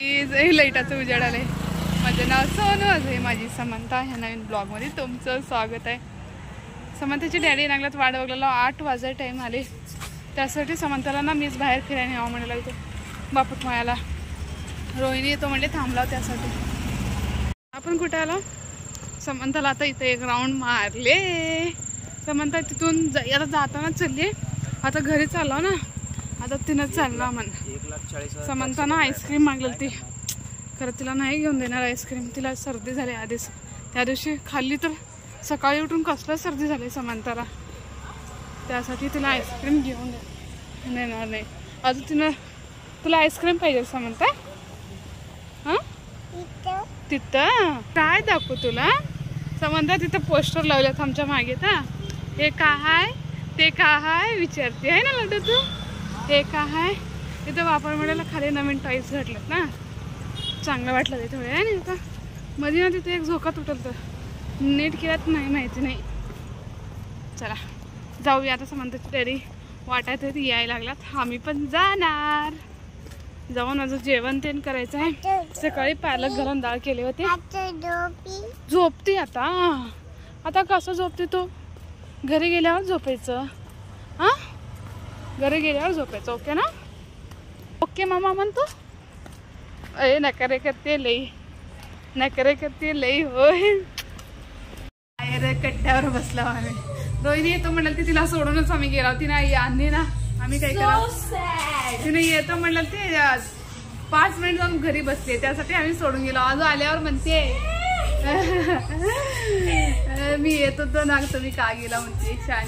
लाईटाचं उजेड आलंय. माझं नाव सोनू, आहे माझी समंता. ह्या नवीन ब्लॉगमध्ये तुमचं स्वागत आहे. समंताची डॅडी नागल्यात वाट बघलेला 8 वाजाय टाईम आले. त्यासाठी समंताला ना मीच बाहेर फिरायला यावं म्हणायला लागतो बापट मायाला. रोहिणी येतो म्हणजे थांबला त्यासाठी. आपण कुठे आलो? समंताला आता इथे एक राऊंड मारले. समंता तिथून आता जाताना चालली. आता घरी चाललो ना, आता तिनं चालला म्हणा. समंतानं आईस्क्रीम मागलेली ती, खरं तिला नाही घेऊन देणार आईस्क्रीम. तिला सर्दी झाली आधीच. त्या दिवशी खाल्ली तर सकाळी उठून कसलं सर्दी झाली समंताला. त्यासाठी तिला आईस्क्रीम घेऊन देणार नाही. आता तुला आईस्क्रीम पाहिजे समंता? हां तिथं काय दाखवू तुला? समंता तिथं पोस्टर लावल्यात आमच्या मागे. तर हे का आहे ते का आहे विचारते आहे ना लड्डू तू. हे का आहे तिथं वापर मिळायला खाली नवीन टॉईस घडलेत ना, चांगलं वाटलं ते थोडे आहे ना. आता मध्ये ना तिथे एक झोका तुटल तर नीट केल्यात नाही माहिती नाही. चला जाऊया आता. समंताची डॅडी वाटायचं यायला लागलात. आम्ही पण जाणार. जाऊन माझं जेवण तेन करायचं आहे. सकाळी पालक घालून डाळ केले होते. झोपती आता. आता कसं झोपते तो? घरी गेल्यावर झोपायचं. हां घरी गेल्यावर झोपायचं. ओके ना? ओके मामा म्हणतो. अरे नखरे करते लई, नखरे करते लई. होय अरे कट्ट्यावर बसला आम्ही. रोहिणी येतो म्हणाल ती, तिला सोडूनच आम्ही गेलो. तिने आणली ना, आम्ही काय केलं, तिने येतो म्हणाल ते 5 मिनिट जाऊन घरी बसले. त्यासाठी आम्ही सोडून गेलो. आज आल्यावर म्हणते मी येत होतो ना, तुम्ही का गेला म्हणते. छान